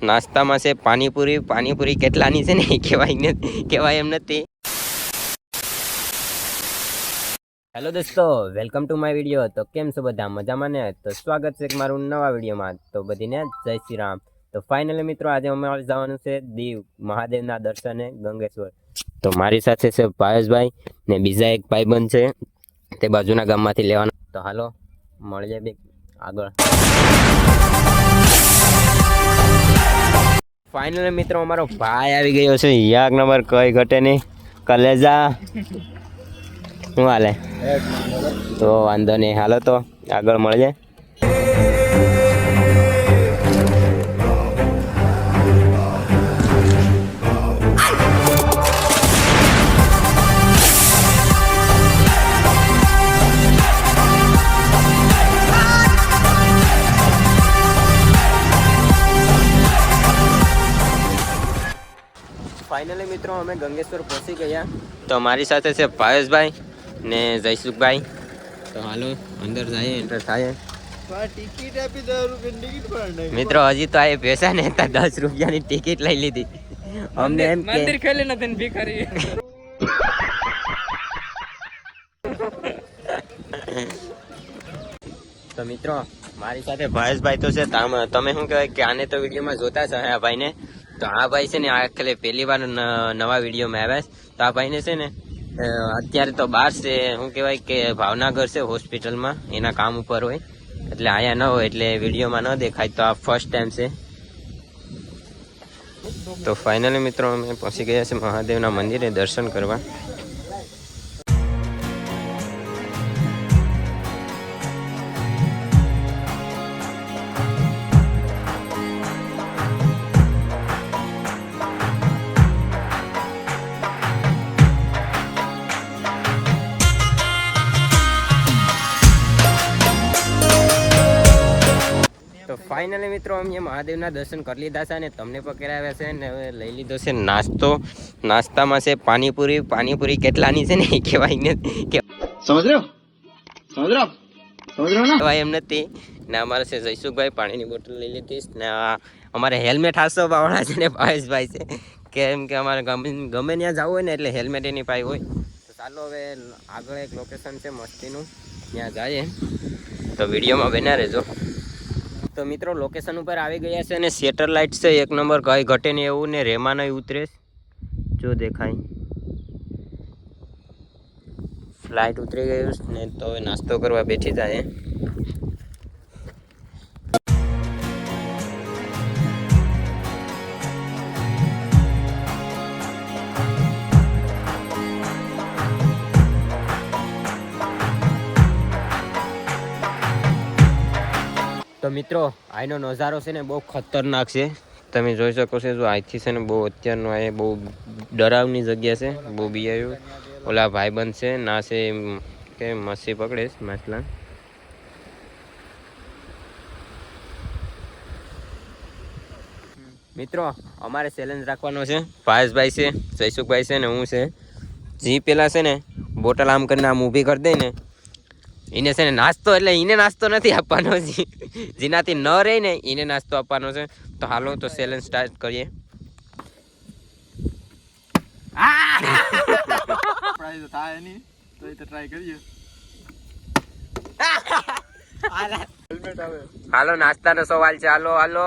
નાસ્તામાં છે પાણીપુરી. પાણીપુરી કેટલાની છે ને કહેવાય એમ નથી. હેલો દોસ્તો, વેલકમ ટુ માય વિડીયો. તો કેમ છો બધા? મજામાં ને? તો સ્વાગત છે મારું નવા વિડીયોમાં. તો બધીને જય શ્રી રામ. તો ફાઇનલી મિત્રો, આજે અમારે જવાનું છે દીવ મહાદેવના દર્શને ગંગેશ્વર. તો મારી સાથે છે પાયસભાઈ ને બીજા એક ભાઈબંધ છે, તે બાજુના ગામમાંથી લેવાના. તો હાલો મળીએ બે આગળ. ફાઇનલી મિત્રો, અમારો ભાઈ આવી ગયો છે. યાક નંબર કઈ ઘટે નહીં. કલેજા શું હાલે? તો વાંધો નહીં, હાલો તો આગળ મળીએ. ફાઇનલી મિત્રો, અમે ગંગેશ્વર પહોંચી ગયા. તો મારી સાથે છે પાયસભાઈ ને જયસુખભાઈ. તો હાલો અંદર જઈએ, એન્ટર થાય. ટિકિટ આપી 10 રૂપિયાની ટિકિટ પણ મિત્રો, હજી તો આ પૈસા ને 10 રૂપિયાની ટિકિટ લઈ લીધી. અમને એમ કે મંદિર ખેલે નથી ભિખારી. તો મિત્રો, મારી સાથે ભાઈસભાઈ તો છે. તમે શું કહેવાય કે આને તો વિડીયોમાં જોતા છે આ ભાઈને. તો આ ભાઈ છે ને આખરે પહેલી વાર નવા વિડીયોમાં આવ્યા છે. તો આ ભાઈને છે ને અત્યારે તો બહાર છે, શું કહેવાય કે ભાવનગર છે હોસ્પિટલમાં, એના કામ ઉપર હોય એટલે અહીંયા ન હોય એટલે વિડીયોમાં ન દેખાય. તો આ ફર્સ્ટ ટાઈમ છે. તો ફાઇનલી મિત્રો, અમે પહોંચી ગયા છે મહાદેવના મંદિરે દર્શન કરવા. તો ફાઇનલી મિત્રો, અમે મહાદેવના દર્શન કરી લીધા છે અને તમને પણ કરાવ્યા છે ને હવે લઈ લીધો છે નાસ્તો. નાસ્તામાં છે પાણીપુરી. પાણીપુરી કેટલાની છે ને કહેવાય એમ નથી. ને અમારે છે જયસુખભાઈ, પાણીની બોટલ લઈ લીધી ને અમારે હેલ્મેટ હાસો વાળા છે ને ભાઈ છે, કેમ કે અમારે ગમે ત્યાં જવું હોય ને એટલે હેલ્મેટ એની પાસે હોય. તો ચાલો હવે આગળ એક લોકેશન છે મસ્તીનું, ત્યાં જઈએ. તો વિડીયોમાં બન્યા રહેજો. તો મિત્રો, લોકેશન ઉપર આવી ગયા છે અને સેટેલાઇટ છે એક નંબર, કઈ ઘટે નહીં એવું ને રેમાં નહીં ઉતરે. જો દેખાય ફ્લાઇટ ઉતરી ગયું ને. તો હવે નાસ્તો કરવા બેઠી જાય. તો મિત્રો, અહીંનો નજારો છે ને બહુ ખતરનાક છે. તમે જોઈ શકો છો. જો અહીંથી છે ને બહુ અત્યારનો આ બહુ ડરાવની જગ્યા છે. બહુ બિયાયું ઓલા ભાઈબંધ છે ના છે કે મચ્છી પકડે છે, માછલા. મિત્રો, અમારે ચેલેન્જ રાખવાનો છે. પાયસભાઈ છે, જયસુખભાઈ છે ને હું છે. જી પેલા છે ને બોટલ આમ કરીને આમ ઊભી કરી દે ને, એને છે ને નાસ્તો, એટલે એને નાસ્તો નથી આપવાનો, જેનાથી ન રહે ને એને નાસ્તો આપવાનો છે. તો હાલો તો ચેલેન્જ સ્ટાર્ટ કરીએ. હાલો, નાસ્તાનો સવાલ છે. હાલો હાલો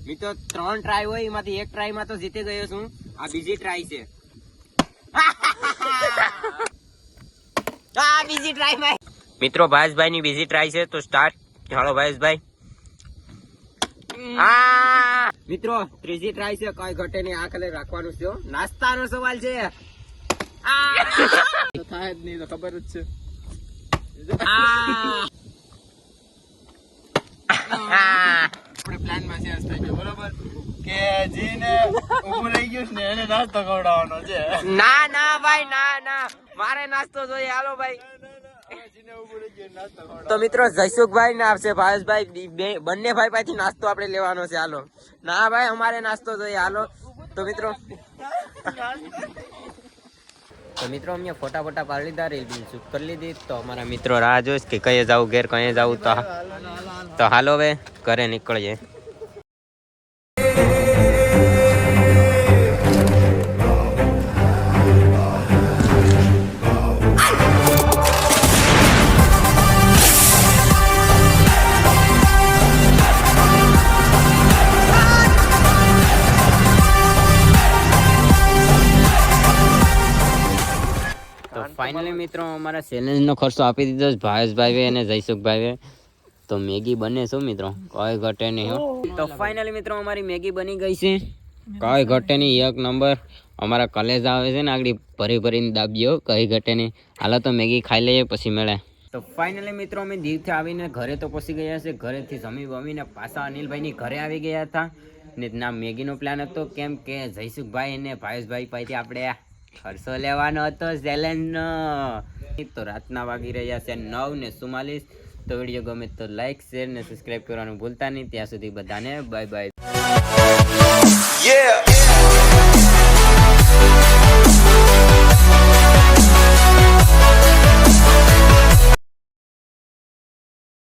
મિત્રો, 3 ટ્રાય હોય, એમાંથી એક ટ્રાયમાં તો જીતી ગયો છું. આ બીજી ટ્રાય છે. બીજી ટ્રાય મિત્રો, ભાઈસભાઈ ની બીજી ટ્રાય છે. તો સ્ટાર્ટ. હાલો ભાઈસભાઈ. મિત્રો, ત્રીજી ટ્રાય છે. કઈ ઘટે નહીં, આ ખાલી રાખવાનું છે. નાસ્તાનો સવાલ છે. થાય જ નહીં તો ખબર જ છે. આપણે પ્લાન માં ચેન્જ થઈ ગયો, બરોબર કે જીને ઊભું રહી ગયું ને એને નાસ્તો ખવડાવવાનો છે. ના ના ભાઈ, ના ના, મારે નાસ્તો જોઈએ. હાલો ભાઈ. તો મિત્રો, જયસુખભાઈ ને આપશે ભાવેશભાઈ, બંને ભાઈ પાસેથી નાસ્તો આપણે લેવાનો છે. હાલો. ના ભાઈ, અમારે નાસ્તો જોઈએ. હાલો. તો મિત્રો, તો મિત્રો અમે ફોટા પાડી લીધા, રીલ બિલ શૂટ કરી લીધી. તો અમારા મિત્રો રાહ જોઈશ કે કઈ જવું ઘેર કઈ જવું. તો હાલો હવે ઘરે નીકળીએ. ફાઇનલી મિત્રો અમારા ચેલેન્જનો ખર્ચો આપી દીધો છે ભાવેશભાઈ અને જયસુખભાઈ. તો મેગી બને શું મિત્રો, કઈ ઘટે નહીં. તો ફાઇનલી મિત્રો અમારી મેગી બની ગઈ છે, કઈ ઘટે નહીં, એક નંબર. અમારા કલેજ આવે છે ને આગળ ભરીને દાબ્યો, કઈ ઘટે નહીં. હાલો તો મેગી ખાઈ લઈએ પછી મળે. તો ફાઇનલી મિત્રો અમે દીવથી આવીને ઘરે તો પહોંચી ગયા છે. ઘરેથી જમી બમીને પાછા અનિલભાઈની ઘરે આવી ગયા હતા. ને ના મેગીનો પ્લાન હતો, કેમ કે જયસુખભાઈ અને ભાવેશભાઈ પાસેથી આપણે ખર્ચો લેવાનો હતો ચેલેન્જનો. તો રાતના વાગી રહ્યા છે 9:44. તો વિડીયો ગમે તો લાઈક, શેર ને સબસ્ક્રાઈબ કરવાનું ભૂલતા નહીં. ત્યાં સુધી બધાને બાય બાય.